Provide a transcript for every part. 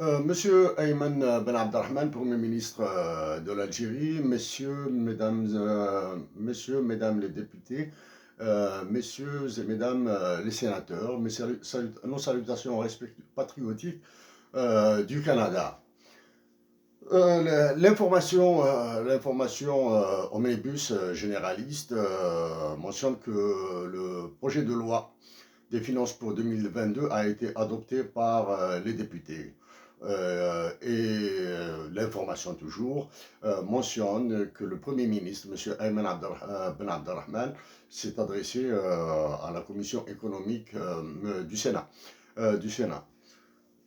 Monsieur Ayman Ben Abdelrahman, Premier ministre de l'Algérie, messieurs, mesdames les députés, messieurs et mesdames les sénateurs, nos salutations patriotiques du Canada. L'information omnibus généraliste mentionne que le projet de loi des finances pour 2022 a été adopté par les députés. L'information toujours mentionne que le Premier ministre, M. Ayman Ben Abdelrahman, s'est adressé à la commission économique du Sénat.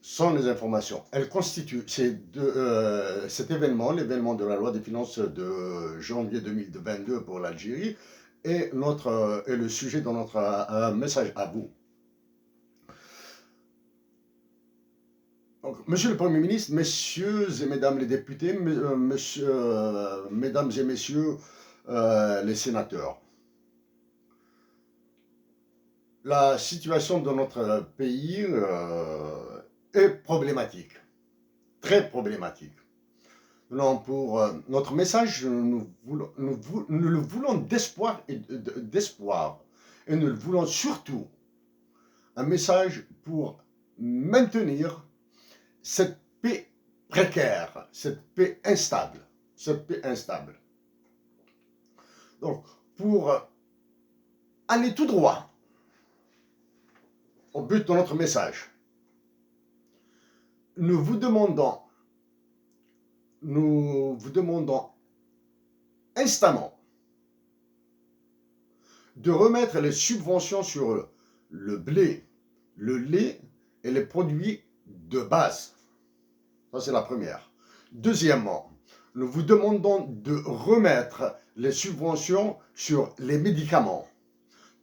Sans les informations, elle constitue cet événement, l'événement de la loi des finances de janvier 2022 pour l'Algérie, est le sujet de notre message à vous. Donc, Monsieur le Premier ministre, messieurs et mesdames les députés, mesdames et messieurs les sénateurs, la situation de notre pays est problématique, très problématique. Pour notre message, nous le voulons d'espoir et nous le voulons surtout un message pour maintenir cette paix précaire, cette paix instable. Donc, pour aller tout droit au but de notre message, nous vous demandons instamment de remettre les subventions sur le blé, le lait et les produits de base. Ça, c'est la première. Deuxièmement, nous vous demandons de remettre les subventions sur les médicaments.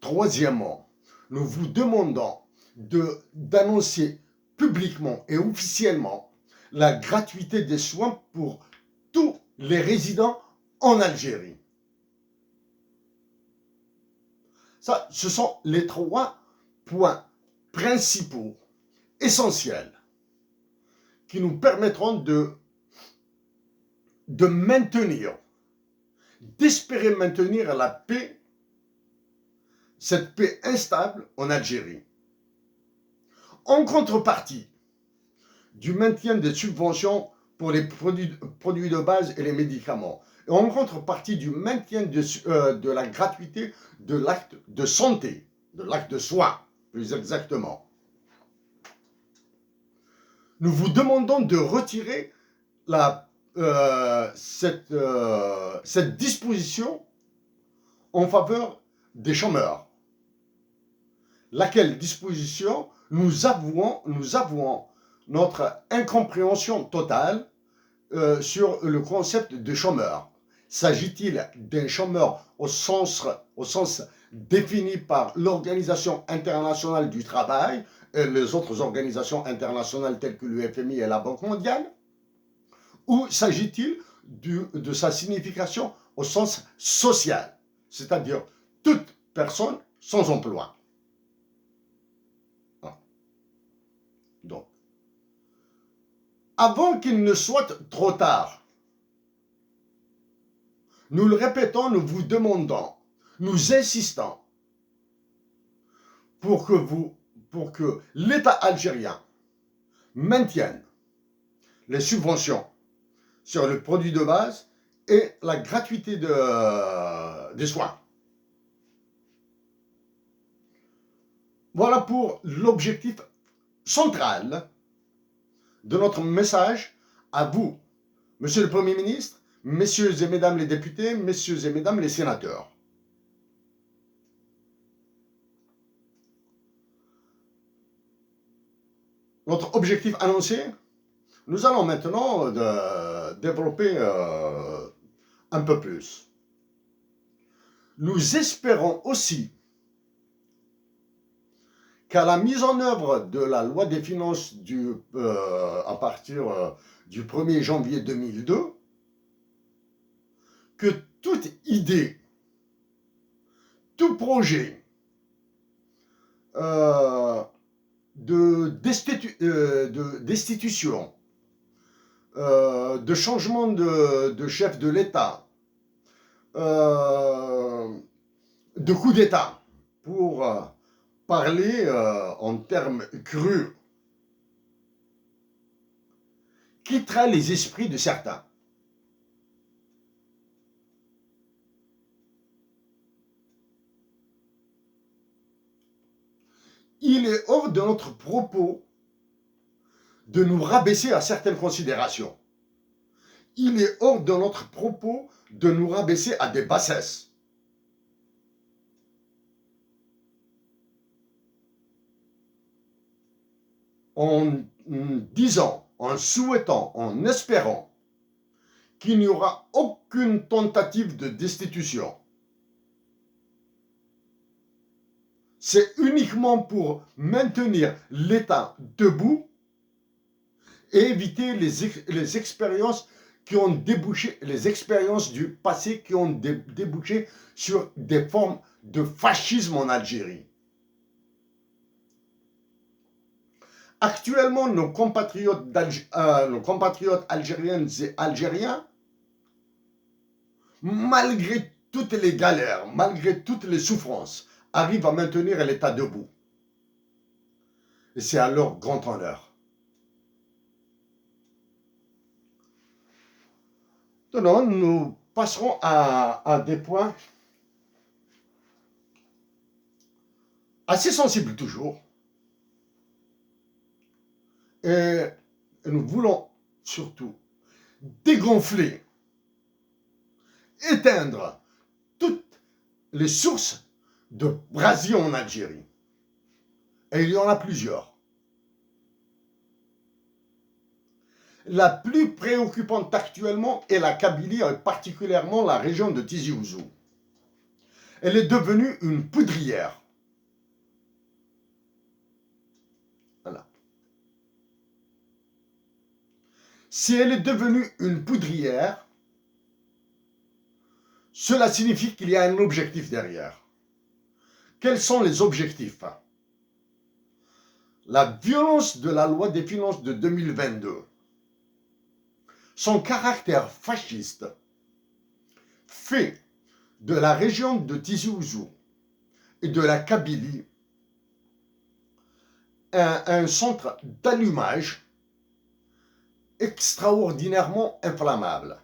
Troisièmement, nous vous demandons d'annoncer publiquement et officiellement la gratuité des soins pour tous les résidents en Algérie. Ça, ce sont les 3 points principaux, essentiels, qui nous permettront d'espérer maintenir la paix, cette paix instable en Algérie. En contrepartie du maintien des subventions pour les produits de base et les médicaments, et en contrepartie du maintien de la gratuité de l'acte de santé, de l'acte de soin, plus exactement. Nous vous demandons de retirer cette disposition en faveur des chômeurs, laquelle disposition nous avouons notre incompréhension totale sur le concept de chômeur. S'agit-il d'un chômeur au sens défini par l'Organisation internationale du travail et les autres organisations internationales telles que l'UFMI et la Banque mondiale? Ou s'agit-il de sa signification au sens social, c'est-à-dire toute personne sans emploi? Donc, avant qu'il ne soit trop tard, nous le répétons, nous vous demandons, nous insistons pour que l'État algérien maintienne les subventions sur le produit de base et la gratuité des soins. Voilà pour l'objectif central de notre message à vous, Monsieur le Premier ministre, messieurs et mesdames les députés, messieurs et mesdames les sénateurs. Notre objectif annoncé, nous allons maintenant développer un peu plus. Nous espérons aussi qu'à la mise en œuvre de la loi des finances à partir du 1er janvier 2002, que toute idée, tout projet de destitution de changement de chef de l'État, de coup d'État, pour parler en termes crus, quittera les esprits de certains. Il est hors de notre propos de nous rabaisser à certaines considérations. Il est hors de notre propos de nous rabaisser à des bassesses. En disant, en souhaitant, en espérant qu'il n'y aura aucune tentative de destitution. C'est uniquement pour maintenir l'État debout et éviter les expériences qui ont débouché, les expériences du passé qui ont débouché sur des formes de fascisme en Algérie. Actuellement, nos compatriotes algériennes et algériens, malgré toutes les galères, malgré toutes les souffrances, arrivent à maintenir l'État debout. Et c'est à leur grand honneur. Maintenant, nous passerons à des points assez sensibles toujours. Et nous voulons surtout dégonfler, éteindre toutes les sources de brasier en Algérie. Et il y en a plusieurs. La plus préoccupante actuellement est la Kabylie, et particulièrement la région de Tizi Ouzou. Elle est devenue une poudrière. Voilà. Si elle est devenue une poudrière, cela signifie qu'il y a un objectif derrière. Quels sont les objectifs? La violence de la loi des finances de 2022, son caractère fasciste, fait de la région de Tizi Ouzou et de la Kabylie un centre d'allumage extraordinairement inflammable.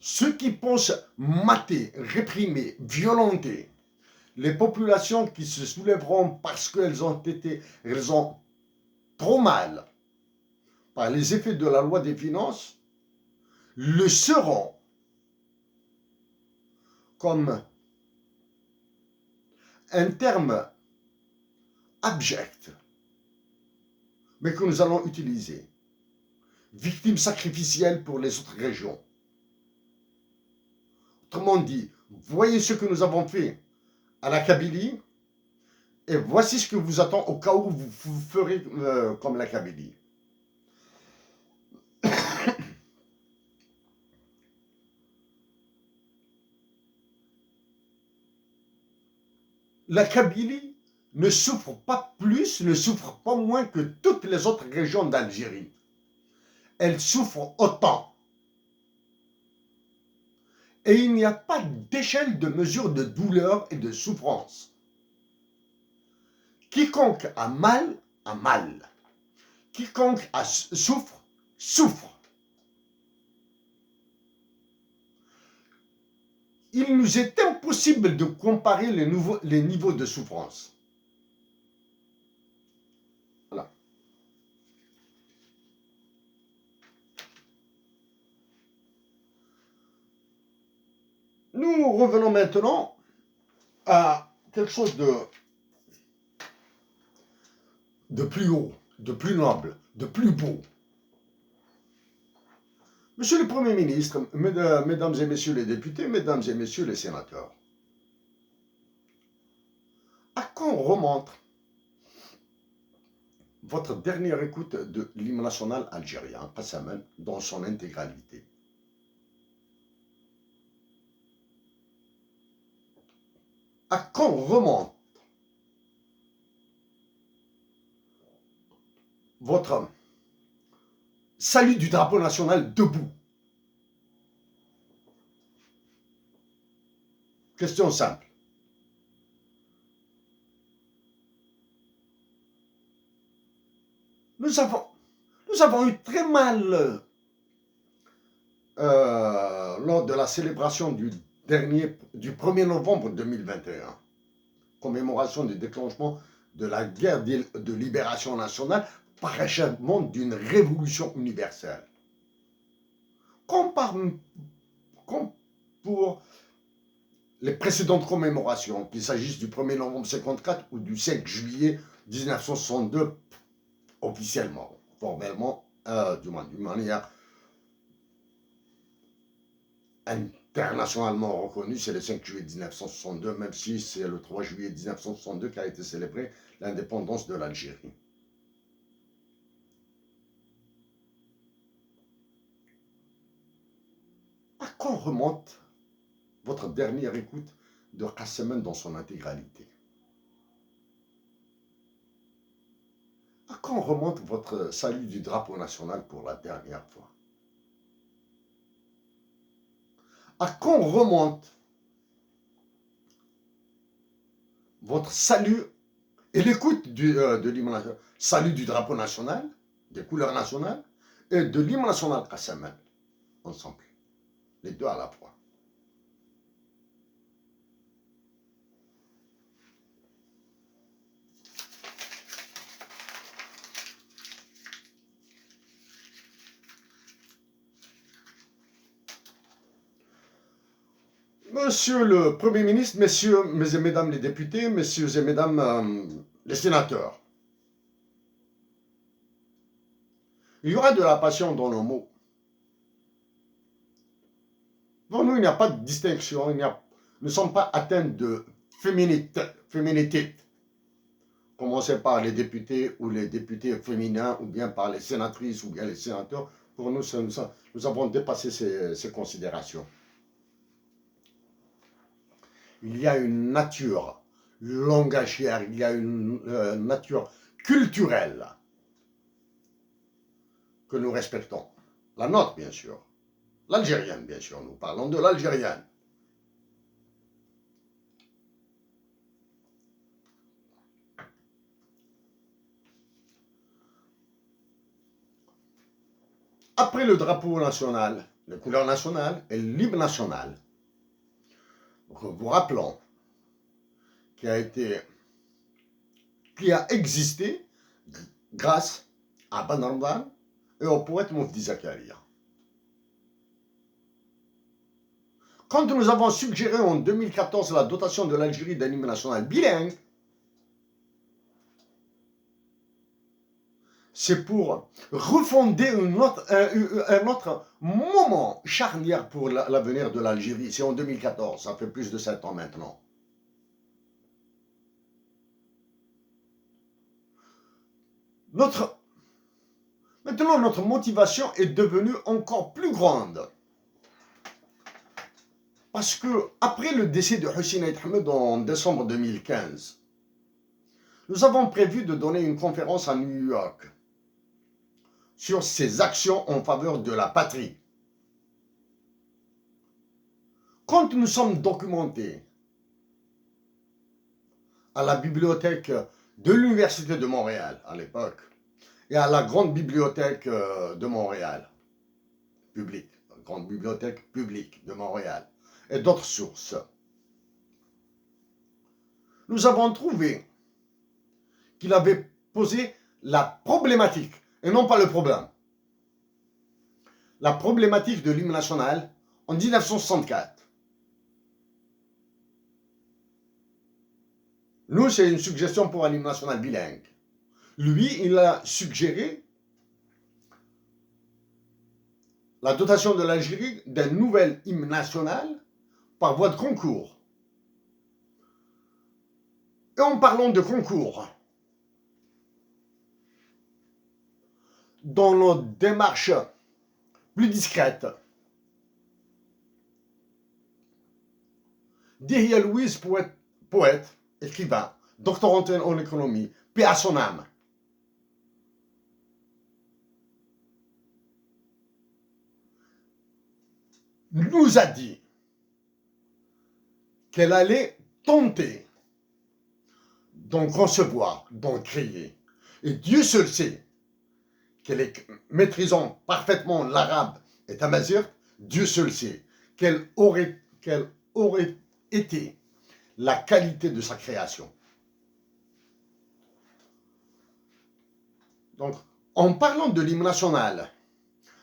Ceux qui pensent mater, réprimer, violenter les populations qui se soulèveront parce qu'elles ont trop mal par les effets de la loi des finances, le seront comme un terme abject, mais que nous allons utiliser. Victime sacrificielle pour les autres régions. Autrement dit, voyez ce que nous avons fait à la Kabylie, et voici ce que vous attend au cas où vous ferez comme la Kabylie. La Kabylie ne souffre pas plus, ne souffre pas moins que toutes les autres régions d'Algérie. Elle souffre autant. Et il n'y a pas d'échelle de mesure de douleur et de souffrance. Quiconque a mal, a mal. Quiconque souffre, souffre. Il nous est impossible de comparer les niveaux de souffrance. Voilà. Nous revenons maintenant à quelque chose de plus haut, de plus noble, de plus beau. Monsieur le Premier ministre, mesdames et messieurs les députés, mesdames et messieurs les sénateurs, à quand remonte votre dernière écoute de l'hymne national algérien, Qassaman, dans son intégralité? À quand remonte votre salut du drapeau national debout. Question simple. Nous avons eu très mal lors de la célébration du 1er novembre 2021, commémoration du déclenchement de la guerre de libération nationale par achèvement d'une révolution universelle. Comme pour les précédentes commémorations, qu'il s'agisse du 1er novembre 54 ou du 5 juillet 1962, officiellement, formellement, d'une manière internationalement reconnue, c'est le 5 juillet 1962, même si c'est le 3 juillet 1962 qu'a été célébrée l'indépendance de l'Algérie. À quand remonte votre dernière écoute de Kassemen dans son intégralité? À quand remonte votre salut du drapeau national pour la dernière fois? À quand remonte votre salut et l'écoute de l'hymne national, salut du drapeau national, des couleurs nationales, et de l'hymne national Kassemen, ensemble, les deux à la fois? Monsieur le Premier ministre, messieurs et mesdames les députés, messieurs et mesdames les sénateurs, il y aura de la passion dans nos mots. Pour nous, il n'y a pas de distinction, nous ne sommes pas atteints de féminité. Commencez par les députés ou les députés féminins, ou bien par les sénatrices ou bien les sénateurs. Pour nous, nous avons dépassé ces considérations. Il y a une nature langagière, il y a une nature culturelle que nous respectons. La nôtre, bien sûr. L'algérienne, bien sûr. Nous parlons de l'algérienne. Après le drapeau national, les couleurs nationales et l'hymne national, vous rappelons qui a existé grâce à Ben Ramadan et au poète Mufti Zakaria. Quand nous avons suggéré en 2014 la dotation de l'Algérie d'un hymne national bilingue, c'est pour refonder un autre moment charnière pour l'avenir de l'Algérie. C'est en 2014, ça fait plus de 7 ans maintenant. Maintenant, notre motivation est devenue encore plus grande. Parce que, après le décès de Hussein Ait Ahmed en décembre 2015, nous avons prévu de donner une conférence à New York sur ses actions en faveur de la patrie. Quand nous sommes documentés à la bibliothèque de l'Université de Montréal à l'époque et à la grande bibliothèque de Montréal, publique, la grande bibliothèque publique de Montréal et d'autres sources, nous avons trouvé qu'il avait posé la problématique, et non pas le problème, la problématique de l'hymne national en 1964. Nous, c'est une suggestion pour un hymne national bilingue. Lui, il a suggéré la dotation de l'Algérie d'un nouvel hymne national par voie de concours. Et en parlant de concours, dans nos démarches plus discrètes, Dihya Louise, poète, écrivain, doctorante en économie, paix à son âme, nous a dit qu'elle allait tenter d'en concevoir, d'en créer. Et Dieu seul sait qu'elle est maîtrisant parfaitement l'arabe et tamazigh, Dieu seul sait quelle aurait été la qualité de sa création. Donc, en parlant de l'hymne national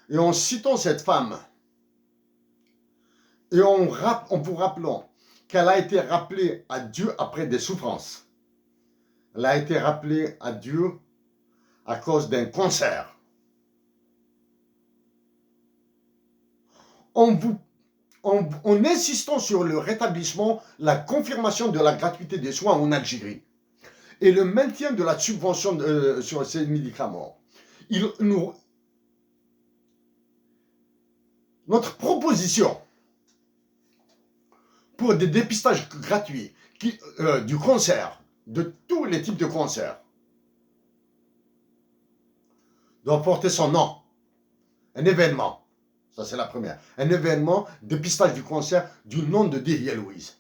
et en citant cette femme et en vous rappelant qu'elle a été rappelée à Dieu après des souffrances, elle a été rappelée à Dieu à cause d'un cancer. En insistant sur le rétablissement, la confirmation de la gratuité des soins en Algérie et le maintien de la subvention sur ces médicaments. Notre proposition pour des dépistages gratuits du cancer, de tous les types de cancers, doit porter son nom. Un événement, ça c'est la première, un événement dépistage du cancer du nom de Dihya Louise.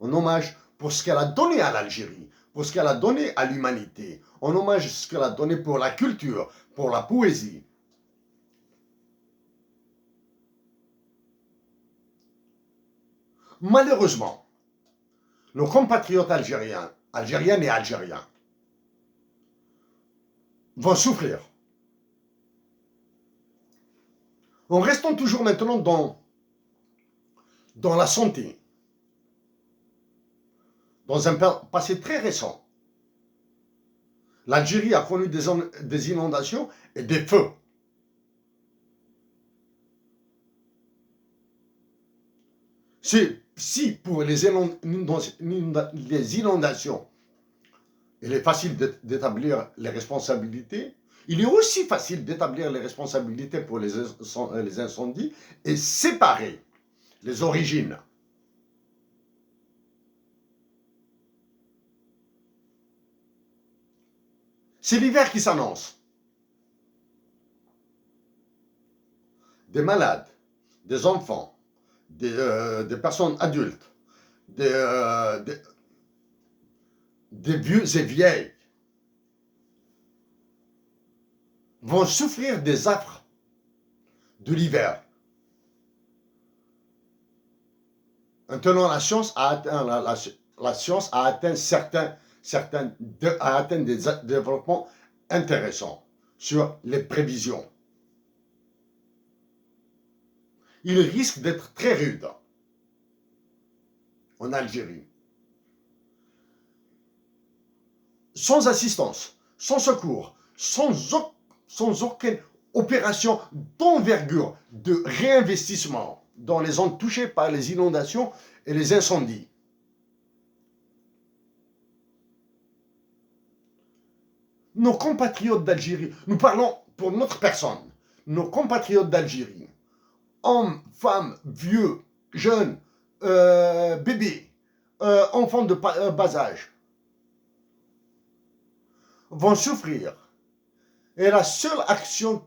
En hommage pour ce qu'elle a donné à l'Algérie, pour ce qu'elle a donné à l'humanité, en hommage à ce qu'elle a donné pour la culture, pour la poésie. Malheureusement, nos compatriotes algériennes et algériens, vont souffrir. En restant toujours maintenant dans la santé, dans un passé très récent, l'Algérie a connu des inondations et des feux. Si pour les inondations, il est facile d'établir les responsabilités, il est aussi facile d'établir les responsabilités pour les incendies et séparer les origines. C'est l'hiver qui s'annonce. Des malades, des enfants, des personnes adultes, des vieux et vieilles vont souffrir des affres de l'hiver. Maintenant, la science a atteint des développements intéressants sur les prévisions. Il risque d'être très rude en Algérie. Sans assistance, sans secours, sans aucune opération d'envergure de réinvestissement dans les zones touchées par les inondations et les incendies. Nos compatriotes d'Algérie, nous parlons pour notre personne, nos compatriotes d'Algérie, hommes, femmes, vieux, jeunes, bébés, enfants de bas âge, vont souffrir. Et la seule action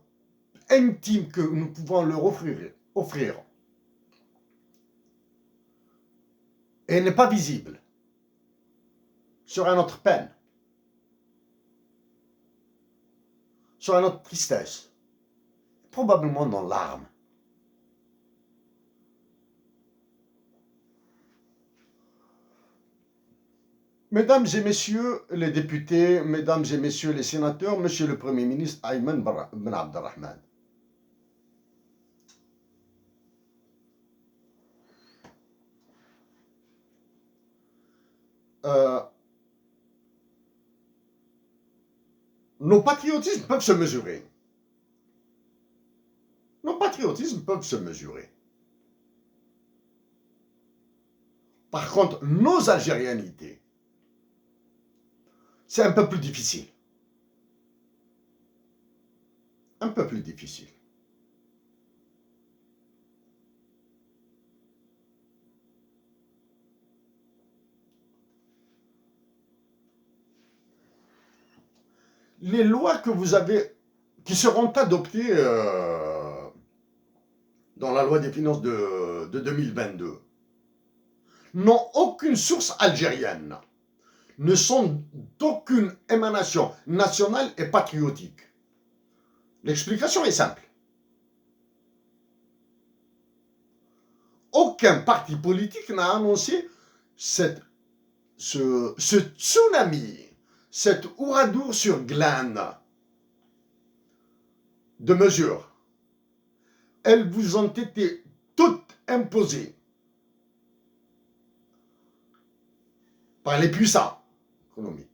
intime que nous pouvons leur offrir et n'est pas visible, sera notre peine, sera notre tristesse, probablement dans larmes. Mesdames et messieurs les députés, mesdames et messieurs les sénateurs, monsieur le Premier ministre Ayman Ben Abdelrahman, nos patriotismes peuvent se mesurer. Nos patriotismes peuvent se mesurer. Par contre, nos algérianités, c'est un peu plus difficile. Un peu plus difficile. Les lois que vous avez, qui seront adoptées dans la loi des finances de 2022, n'ont aucune source algérienne, ne sont d'aucune émanation nationale et patriotique. L'explication est simple. Aucun parti politique n'a annoncé ce tsunami, cet ouradour sur glane de mesures. Elles vous ont été toutes imposées par les puissants économiques,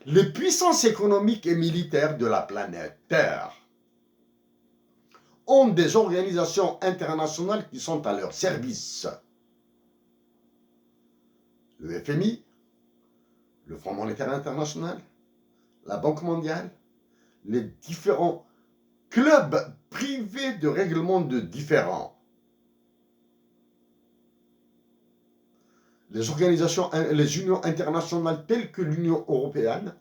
les puissances économiques et militaires de la planète Terre ont des organisations internationales qui sont à leur service. Le FMI, le Fonds monétaire international, la Banque mondiale, les différents clubs privés de règlement de différends, les organisations, les unions internationales telles que l'Union européenne,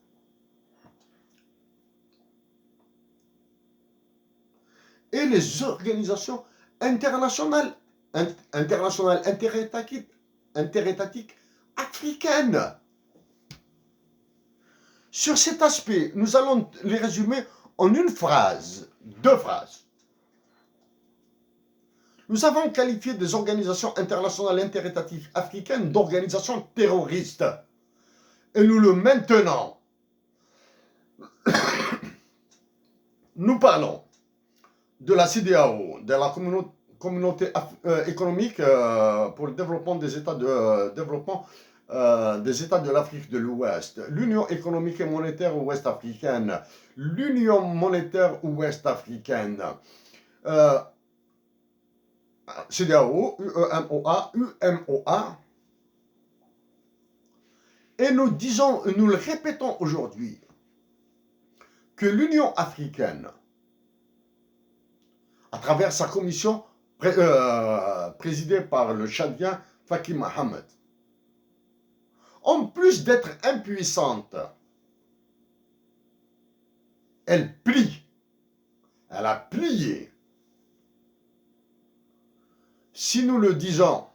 et les organisations internationales interétatiques africaines. Sur cet aspect, nous allons les résumer en une phrase, deux phrases. Nous avons qualifié des organisations internationales interétatiques africaines d'organisations terroristes. Et nous le maintenons. Nous parlons de la CEDEAO, de la communauté économique pour le développement des États de l'Afrique de l'Ouest, l'Union économique et monétaire ouest-africaine, l'Union monétaire ouest-africaine, CEDEAO, UEMOA, et nous le répétons aujourd'hui, que l'Union africaine, à travers sa commission présidée par le Tchadien Faki Mahamat, en plus d'être impuissante, elle plie. Elle a plié. Si nous le disons,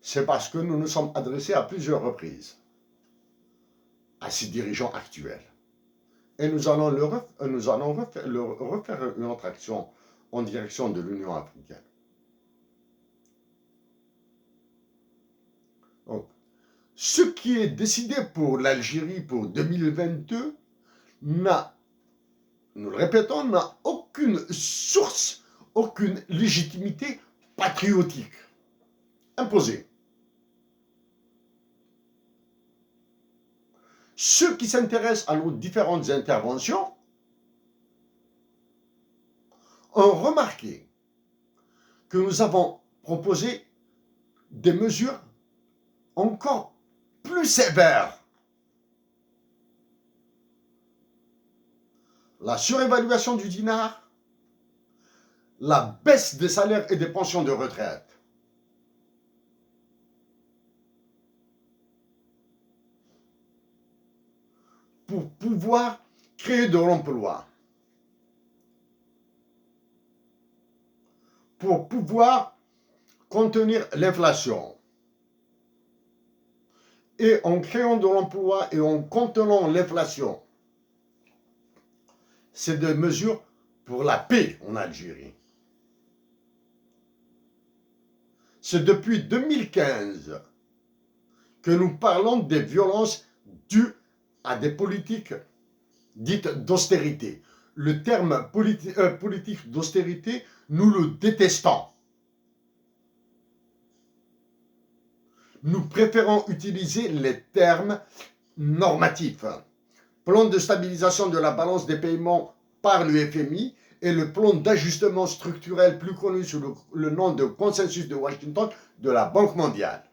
c'est parce que nous nous sommes adressés à plusieurs reprises à ces dirigeants actuels. Et nous allons refaire une autre action en direction de l'Union africaine. Donc, ce qui est décidé pour l'Algérie pour 2022 n'a, nous le répétons, n'a aucune source, aucune légitimité patriotique imposée. Ceux qui s'intéressent à nos différentes interventions ont remarqué que nous avons proposé des mesures encore plus sévères. La surévaluation du dinar, la baisse des salaires et des pensions de retraite. Pour pouvoir créer de l'emploi. Pour pouvoir contenir l'inflation. Et en créant de l'emploi et en contenant l'inflation, c'est des mesures pour la paix en Algérie. C'est depuis 2015 que nous parlons des violences dues à des politiques dites d'austérité. Le terme politique d'austérité, nous le détestons. Nous préférons utiliser les termes normatifs. Plan de stabilisation de la balance des paiements par le FMI et le plan d'ajustement structurel plus connu sous le nom de consensus de Washington de la Banque mondiale.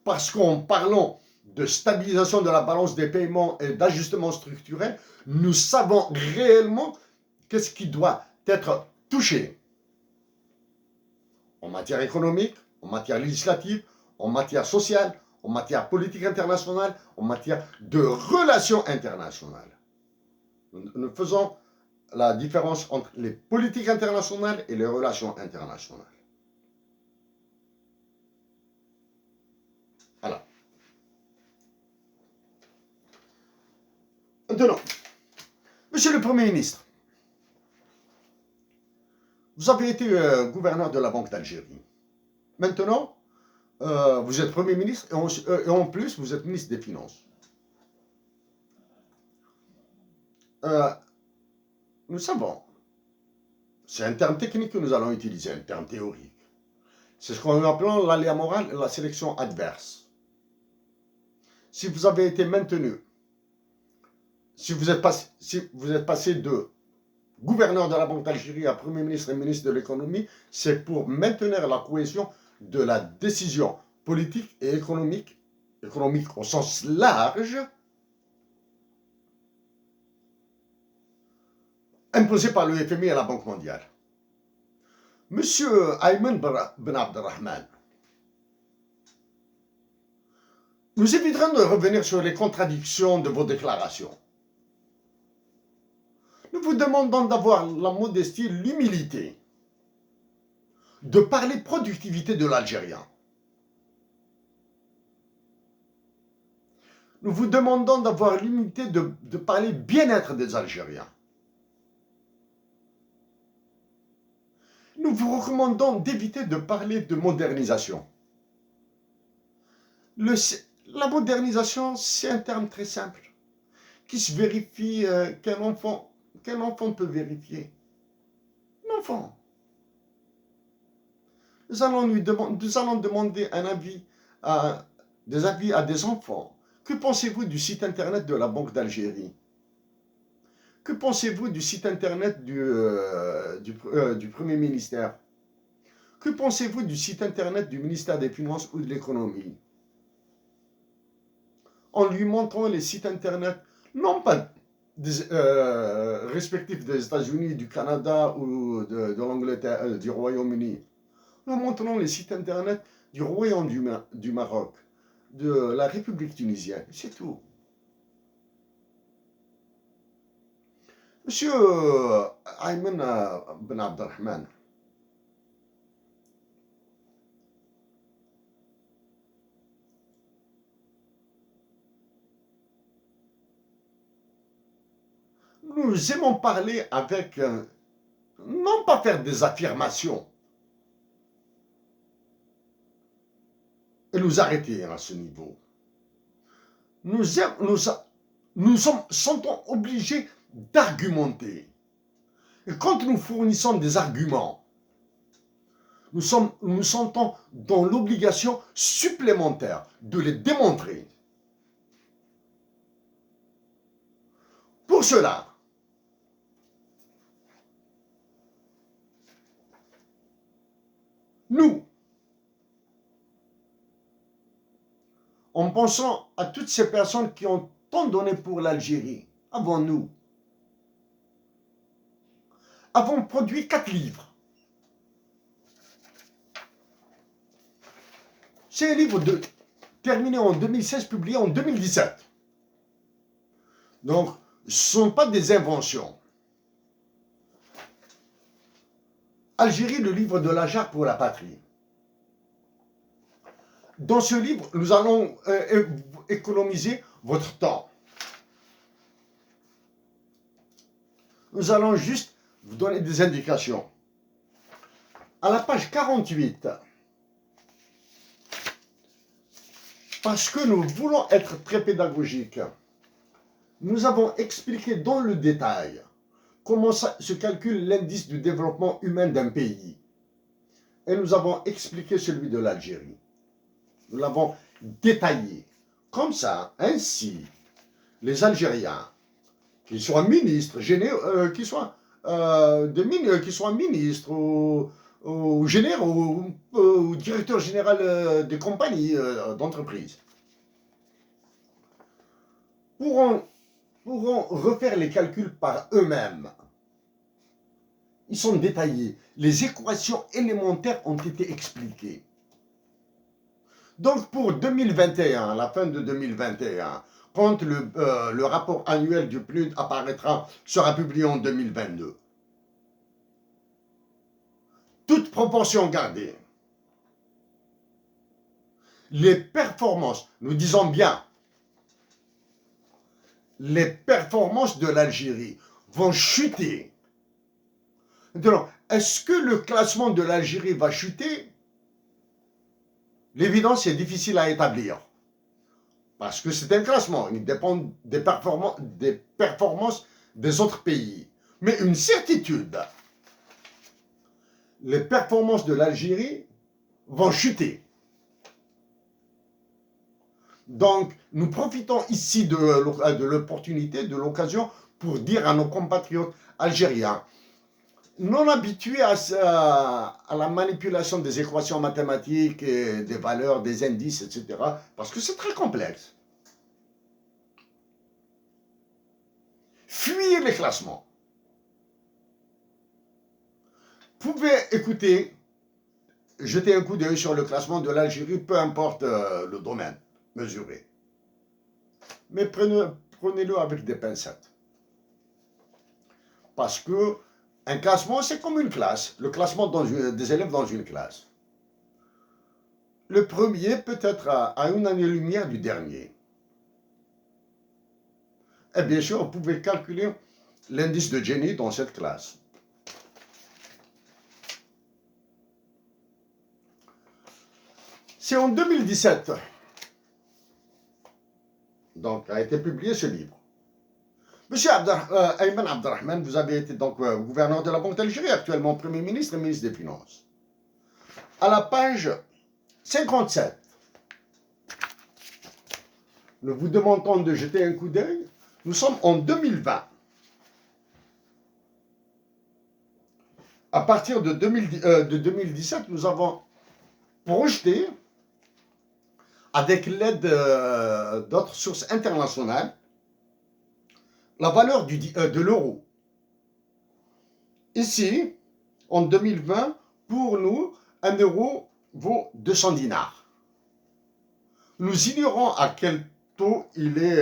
Parce qu'en parlant de stabilisation de la balance des paiements et d'ajustement structurel, nous savons réellement qu'est-ce qui doit être touché en matière économique, en matière législative, en matière sociale, en matière politique internationale, en matière de relations internationales. Nous faisons la différence entre les politiques internationales et les relations internationales. Voilà. Maintenant, Monsieur le Premier ministre, vous avez été gouverneur de la Banque d'Algérie. Maintenant, vous êtes Premier ministre et en plus, vous êtes ministre des Finances. Nous savons, c'est un terme technique que nous allons utiliser, un terme théorique. C'est ce qu'on appelle l'aléa morale et la sélection adverse. Si vous avez été maintenu, si vous êtes passé de gouverneur de la Banque d'Algérie à Premier ministre et ministre de l'économie, c'est pour maintenir la cohésion de la décision politique et économique au sens large, imposée par le FMI et la Banque mondiale. Monsieur Ayman Ben Abdelrahman, nous éviterons de revenir sur les contradictions de vos déclarations. Nous vous demandons d'avoir la modestie, l'humilité, de parler productivité de l'Algérien. Nous vous demandons d'avoir l'humilité de parler bien-être des Algériens. Nous vous recommandons d'éviter de parler de modernisation. La modernisation, c'est un terme très simple, qui se vérifie, qu'un enfant peut vérifier. Un enfant. Nous allons demander des avis à des enfants. Que pensez-vous du site internet de la Banque d'Algérie? Que pensez-vous du site internet du Premier ministère? Que pensez-vous du site internet du ministère des Finances ou de l'Économie? En lui montrant les sites internet, non pas respectifs des États-Unis, du Canada ou de l'Angleterre, du Royaume-Uni. Nous montrons les sites internet du Royaume du Maroc, de la République tunisienne, c'est tout. Monsieur Ayman Ben Abdelrahman, nous aimons parler avec, non pas faire des affirmations, et nous arrêter à ce niveau. Nous sentons obligés d'argumenter. Et quand nous fournissons des arguments, nous sentons dans l'obligation supplémentaire de les démontrer. Pour cela, nous, en pensant à toutes ces personnes qui ont tant donné pour l'Algérie, avant nous, avons produit 4 livres. C'est un livre terminé en 2016, publié en 2017. Donc, ce ne sont pas des inventions. Algérie, le livre de Lajar pour la patrie. Dans ce livre, nous allons économiser votre temps. Nous allons juste vous donner des indications. À la page 48, parce que nous voulons être très pédagogiques, nous avons expliqué dans le détail comment se calcule l'indice du développement humain d'un pays. Et nous avons expliqué celui de l'Algérie. Nous l'avons détaillé. Comme ça, ainsi, les Algériens, qu'ils soient ministres, qu'ils soient ministres ou généraux ou directeurs généraux des compagnies d'entreprise, pourront refaire les calculs par eux-mêmes. Ils sont détaillés. Les équations élémentaires ont été expliquées. Donc pour 2021, à la fin de 2021, quand le rapport annuel du PNUD apparaîtra, sera publié en 2022, toute proportion gardée, les performances, nous disons bien, les performances de l'Algérie vont chuter. Donc, est-ce que le classement de l'Algérie va chuter? L'évidence est difficile à établir. Parce que c'est un classement, il dépend des performances des autres pays. Mais une certitude, les performances de l'Algérie vont chuter. Donc, nous profitons ici de l'opportunité, de l'occasion, pour dire à nos compatriotes algériens, non habitués à la manipulation des équations mathématiques, et des valeurs, des indices, etc., parce que c'est très complexe. Fuyez les classements. Vous pouvez écouter, jeter un coup d'œil sur le classement de l'Algérie, peu importe le domaine mesuré. Mais prenez-le avec des pincettes. Parce que un classement, c'est comme une classe. Le classement des élèves dans une classe. Le premier peut être à une année-lumière du dernier. Et bien sûr, vous pouvez calculer l'indice de Gini dans cette classe. C'est en 2017, donc a été publié ce livre. Monsieur Ayman Abdelrahman, vous avez été donc gouverneur de la Banque d'Algérie, actuellement Premier ministre et ministre des Finances. À la page 57, nous vous demandons de jeter un coup d'œil. Nous sommes en 2020. À partir de 2017, nous avons projeté, avec l'aide d'autres sources internationales, la valeur de l'euro. Ici, en 2020, pour nous, 1 euro vaut 200 dinars. Nous ignorons à quel taux il est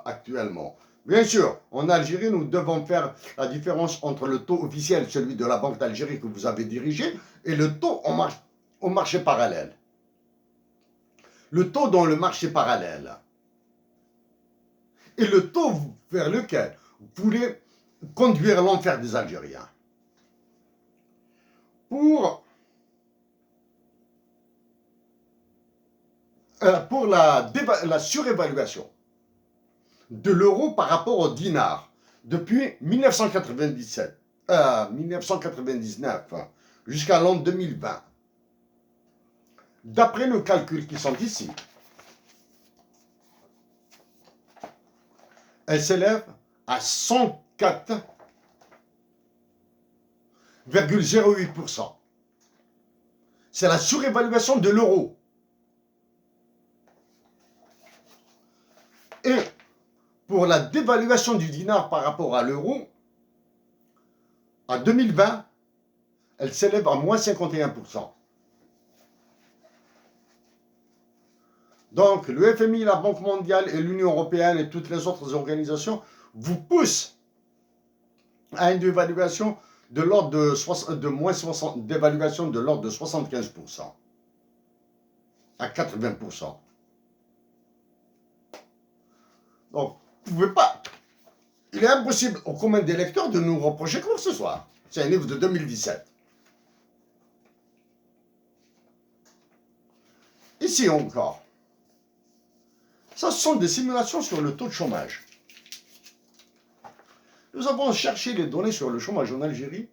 actuellement. Bien sûr, en Algérie, nous devons faire la différence entre le taux officiel, celui de la Banque d'Algérie que vous avez dirigé, et le taux au marché parallèle. Le taux dans le marché parallèle. Et le taux vers lequel vous voulez conduire l'enfer des Algériens. Pour la surévaluation de l'euro par rapport au dinar depuis 1999 jusqu'à l'an 2020. D'après nos calculs qui sont ici, elle s'élève à 104,08%. C'est la surévaluation de l'euro. Et pour la dévaluation du dinar par rapport à l'euro, en 2020, elle s'élève à moins 51%. Donc, le FMI, la Banque mondiale et l'Union européenne et toutes les autres organisations vous poussent à une dévaluation de l'ordre de moins 60, d'évaluation de l'ordre de 75% à 80%. Donc, vous ne pouvez pas. Il est impossible au commun des lecteurs de nous reprocher quoi que ce soit. C'est un livre de 2017. Ici encore. Ça, ce sont des simulations sur le taux de chômage. Nous avons cherché les données sur le chômage en Algérie.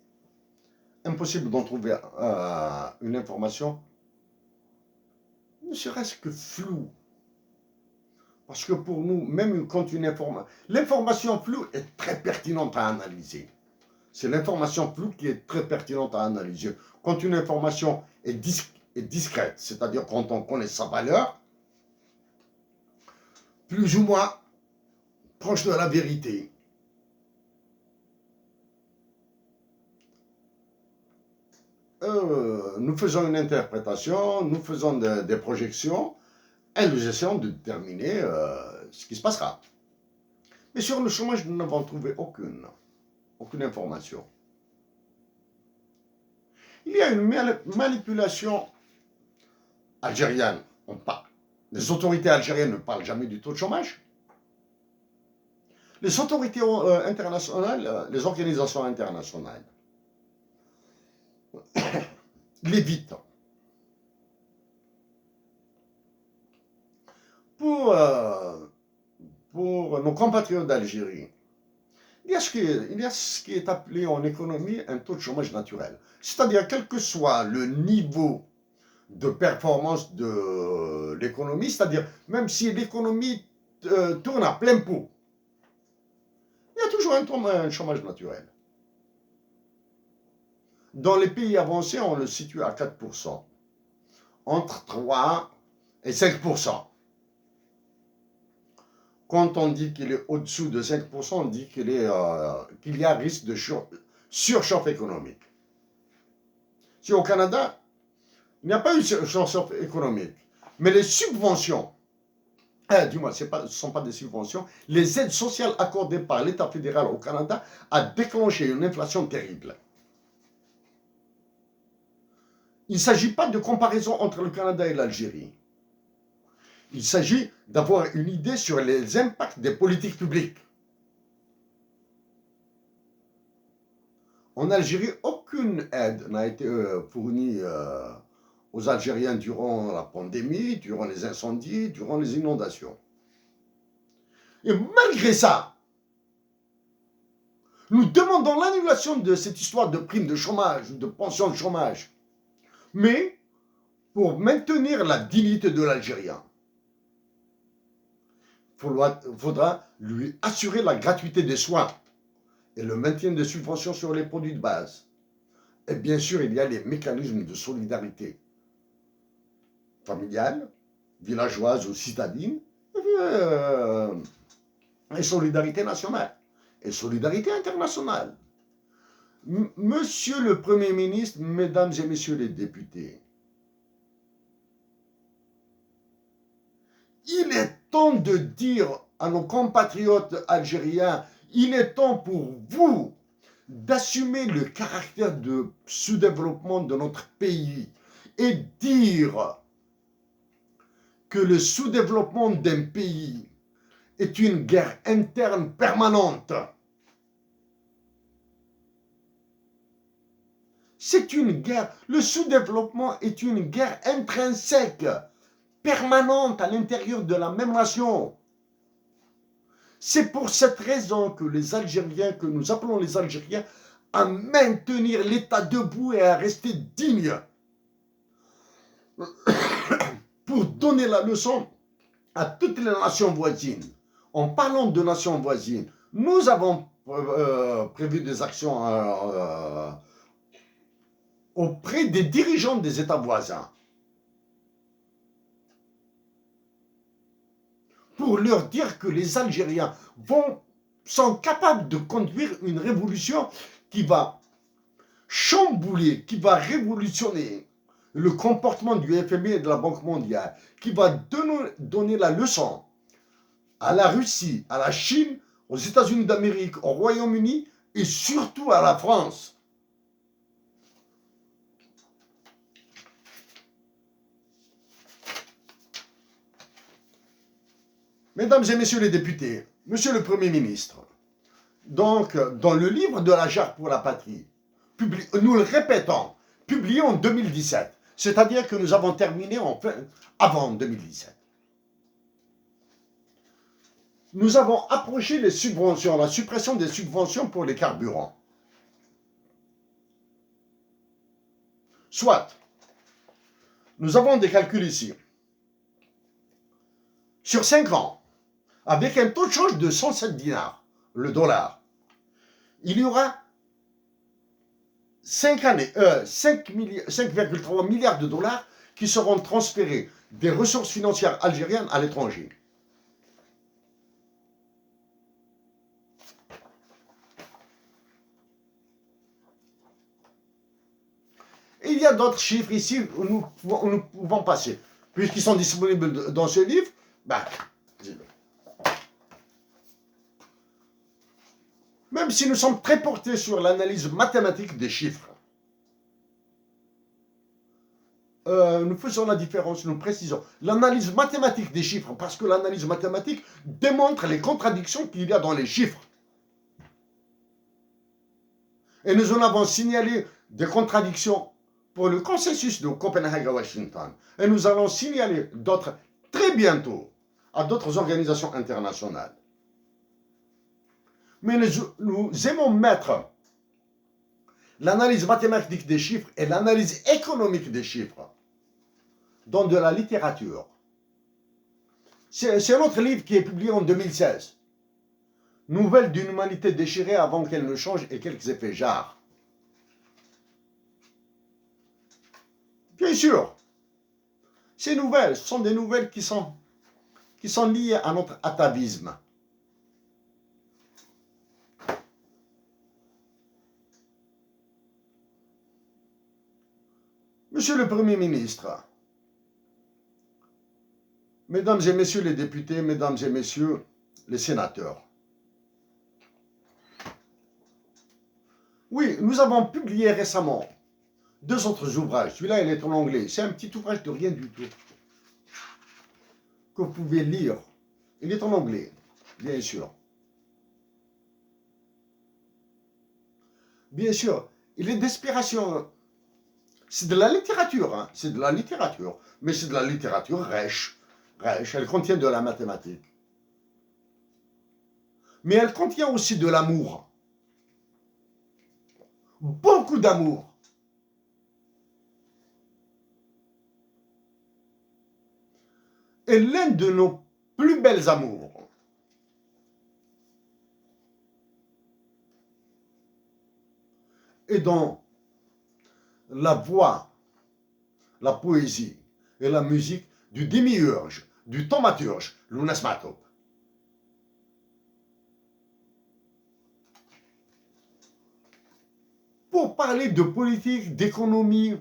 Impossible d'en trouver une information, ne serait-ce que floue. Parce que pour nous, même quand l'information floue est très pertinente à analyser. C'est l'information floue qui est très pertinente à analyser. Quand une information est discrète, c'est-à-dire quand on connaît sa valeur, plus ou moins proche de la vérité. nous faisons une interprétation, nous faisons des projections, et nous essayons de déterminer ce qui se passera. Mais sur le chômage, nous n'avons trouvé aucune information. Il y a une manipulation algérienne. Les autorités algériennes ne parlent jamais du taux de chômage. Les autorités internationales, les organisations internationales, l'évitent. Pour nos compatriotes d'Algérie, il y a ce qui est appelé en économie un taux de chômage naturel. C'est-à-dire, quel que soit le niveau de performance de l'économie, c'est-à-dire, même si l'économie tourne à plein pot, il y a toujours un chômage naturel. Dans les pays avancés, on le situe à 4%, entre 3 et 5%. Quand on dit qu'il est au-dessous de 5%, on dit qu'il y a risque de surchauffe économique. Si au Canada, il n'y a pas eu de surchauffe économique, mais les subventions, dis-moi, ce ne sont pas des subventions, les aides sociales accordées par l'État fédéral au Canada a déclenché une inflation terrible. Il ne s'agit pas de comparaison entre le Canada et l'Algérie. Il s'agit d'avoir une idée sur les impacts des politiques publiques. En Algérie, aucune aide n'a été fournie aux Algériens durant la pandémie, durant les incendies, durant les inondations. Et malgré ça, nous demandons l'annulation de cette histoire de prime de chômage, de pension de chômage. Mais pour maintenir la dignité de l'Algérien, il faudra lui assurer la gratuité des soins et le maintien des subventions sur les produits de base. Et bien sûr, il y a les mécanismes de solidarité familiale, villageoise ou citadine, et solidarité nationale, et solidarité internationale. Monsieur le Premier ministre, Mesdames et Messieurs les députés, il est temps de dire à nos compatriotes algériens, il est temps pour vous d'assumer le caractère de sous-développement de notre pays et dire que le sous-développement d'un pays est une guerre interne permanente. C'est une guerre, le sous-développement est une guerre intrinsèque, permanente à l'intérieur de la même nation. C'est pour cette raison que les Algériens, que nous appelons les Algériens, à maintenir l'État debout et à rester dignes pour donner la leçon à toutes les nations voisines. En parlant de nations voisines, nous avons prévu des actions auprès des dirigeants des États voisins pour leur dire que les Algériens sont capables de conduire une révolution qui va chambouler, qui va révolutionner le comportement du FMI et de la Banque mondiale, qui va donner la leçon à la Russie, à la Chine, aux États-Unis d'Amérique, au Royaume-Uni et surtout à la France. Mesdames et messieurs les députés, monsieur le Premier ministre, donc dans le livre de la Jarre pour la patrie, nous le répétons, publié en 2017, c'est-à-dire que nous avons terminé avant 2017. Nous avons approché les subventions, la suppression des subventions pour les carburants. Soit, nous avons des calculs ici. Sur 5 ans, avec un taux de change de 107 dinars, le dollar, il y aura 5,3 milliards de dollars qui seront transférés des ressources financières algériennes à l'étranger. Et il y a d'autres chiffres ici où nous pouvons passer. Puisqu'ils sont disponibles dans ce livre, ben, même si nous sommes très portés sur l'analyse mathématique des chiffres, nous faisons la différence, nous précisons. L'analyse mathématique des chiffres, parce que l'analyse mathématique démontre les contradictions qu'il y a dans les chiffres. Et nous en avons signalé des contradictions pour le consensus de Copenhague à Washington. Et nous allons signaler d'autres très bientôt à d'autres organisations internationales. Mais nous aimons mettre l'analyse mathématique des chiffres et l'analyse économique des chiffres dans de la littérature. C'est un autre livre qui est publié en 2016. Nouvelles d'une humanité déchirée avant qu'elle ne change et quelques effets jarres. Bien sûr, ces nouvelles sont des nouvelles qui sont liées à notre atavisme. Monsieur le Premier ministre, Mesdames et Messieurs les députés, Mesdames et Messieurs les sénateurs, oui, nous avons publié récemment 2 autres ouvrages. Celui-là, il est en anglais. C'est un petit ouvrage de rien du tout que vous pouvez lire. Il est en anglais, bien sûr. Bien sûr, il est d'inspiration. C'est de la littérature, hein. C'est de la littérature. Mais c'est de la littérature rêche. Elle contient de la mathématique. Mais elle contient aussi de l'amour. Beaucoup d'amour. Et l'un de nos plus belles amours est dans la voix, la poésie et la musique du démiurge, du thaumaturge, Lounas Matop. Pour parler de politique, d'économie,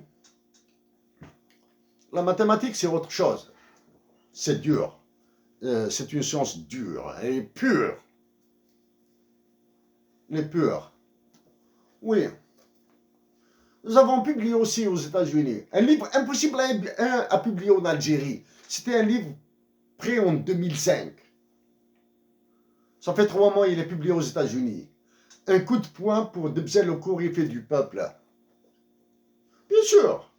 la mathématique, c'est autre chose. C'est dur. C'est une science dure. Elle est pure. Elle est pure. Oui. Nous avons publié aussi aux États-Unis un livre impossible à publier en Algérie. C'était un livre prêt en 2005. Ça fait 3 mois, il est publié aux États-Unis. Un coup de poing pour débzer le coryphée du peuple. Bien sûr.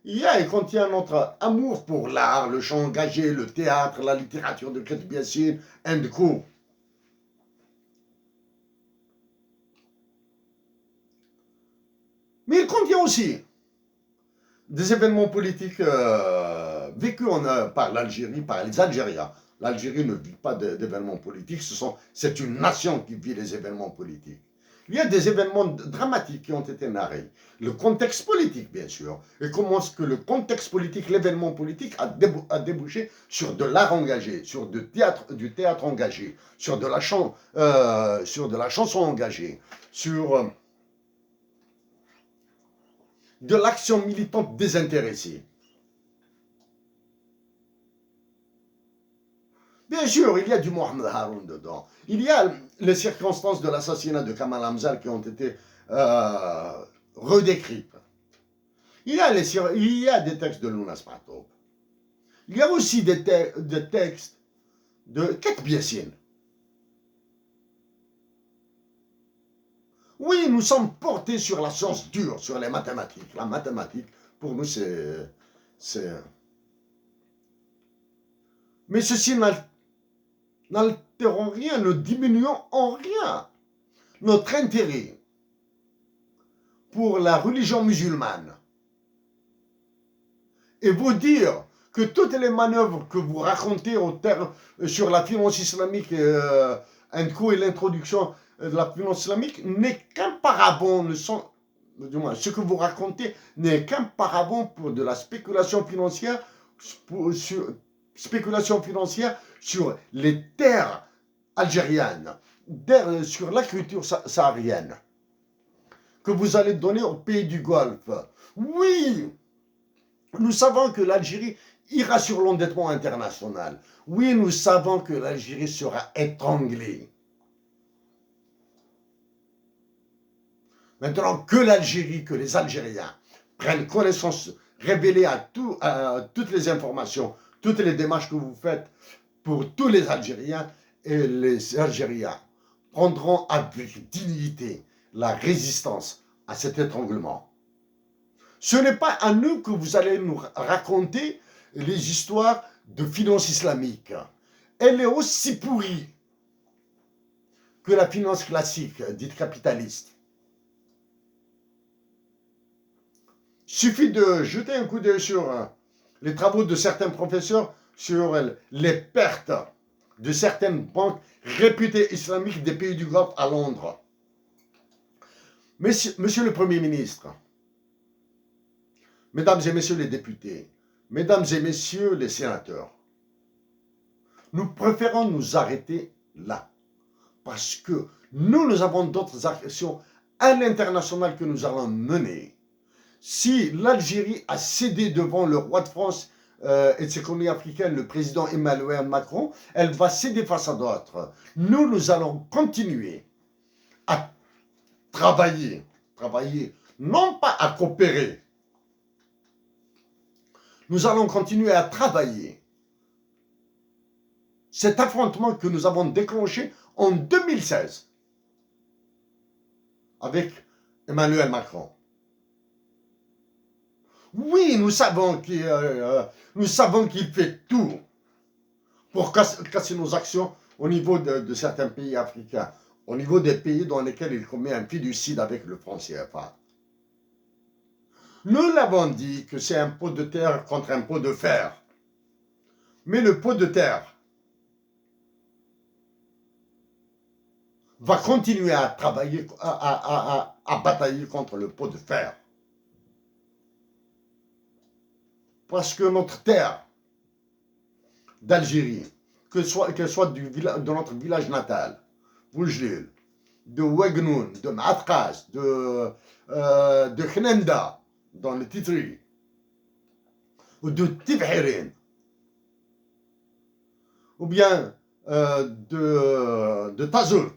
Il contient notre amour pour l'art, le chant engagé, le théâtre, la littérature de Kate Biassine, and co. Mais il contient aussi des événements politiques vécus par l'Algérie, par les Algériens. L'Algérie ne vit pas d'événements politiques, c'est une nation qui vit les événements politiques. Il y a des événements dramatiques qui ont été narrés. Le contexte politique, bien sûr. Et comment est-ce que le contexte politique, l'événement politique a débouché sur de l'art engagé, sur du théâtre engagé, sur de la chanson engagée, sur de l'action militante désintéressée. Bien sûr, il y a du Mohamed Haroun dedans. Il y a les circonstances de l'assassinat de Kamal Hamzal qui ont été redécrites. Il y a des textes de Lounas Matop. Il y a aussi des textes de Kate Biassine. Oui, nous sommes portés sur la science dure, sur les mathématiques. La mathématique, pour nous, c'est... Mais ceci n'altère en rien, ne diminuons en rien notre intérêt pour la religion musulmane. Et vous dire que toutes les manœuvres que vous racontez sur la finance islamique et l'introduction de la finance islamique n'est qu'un paravent, du moins, ce que vous racontez n'est qu'un paravent pour de la spéculation financière, sur les terres algériennes, sur la culture saharienne. que vous allez donner aux pays du Golfe. Oui, nous savons que l'Algérie ira sur l'endettement international. Oui, nous savons que l'Algérie sera étranglée. Maintenant que l'Algérie, que les Algériens prennent connaissance, révélez à toutes les informations, toutes les démarches que vous faites pour tous les Algériens, et les Algériens prendront avec dignité la résistance à cet étranglement. Ce n'est pas à nous que vous allez nous raconter les histoires de finance islamique. Elle est aussi pourrie que la finance classique, dite capitaliste. Il suffit de jeter un coup d'œil sur les travaux de certains professeurs sur les pertes de certaines banques réputées islamiques des pays du Golfe à Londres. Monsieur le Premier ministre, Mesdames et Messieurs les députés, Mesdames et Messieurs les sénateurs, nous préférons nous arrêter là. Parce que nous avons d'autres actions à l'international que nous allons mener. Si l'Algérie a cédé devant le roi de France et de ses colonies africaines, le président Emmanuel Macron, elle va céder face à d'autres. Nous allons continuer à travailler, non pas à coopérer. Nous allons continuer à travailler. Cet affrontement que nous avons déclenché en 2016 avec Emmanuel Macron. Oui, nous savons qu'il fait tout pour casser nos actions au niveau de certains pays africains, au niveau des pays dans lesquels il commet un fiducide avec le franc CFA. Nous l'avons dit que c'est un pot de terre contre un pot de fer. Mais le pot de terre va continuer à travailler, à batailler contre le pot de fer. Parce que notre terre d'Algérie, qu'elle soit de notre village natal, Boujlil, de Ouagnoun, de Maatkas, de Khnenda, dans le Titri, ou de Tifhirin, ou bien de Tazoult,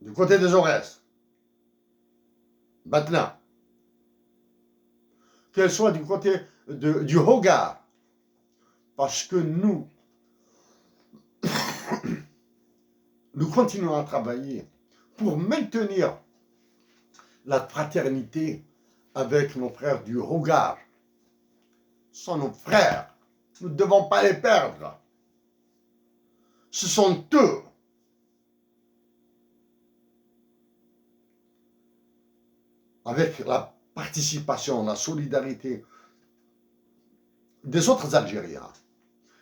du côté des Aurès, Batna, qu'elle soit du côté du Hogar, parce que nous continuons à travailler pour maintenir la fraternité avec nos frères du Hogar. Ce sont nos frères, nous ne devons pas les perdre. Ce sont eux avec la participation, la solidarité des autres Algériens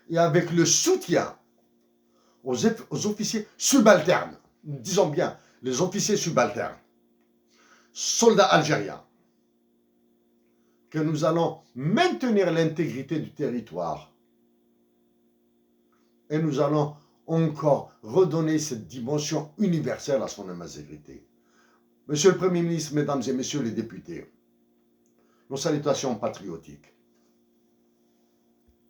et avec le soutien aux officiers subalternes, disons bien les officiers subalternes, soldats algériens, que nous allons maintenir l'intégrité du territoire et nous allons encore redonner cette dimension universelle à son intégrité. Monsieur le Premier ministre, Mesdames et Messieurs les députés, nos salutations patriotiques.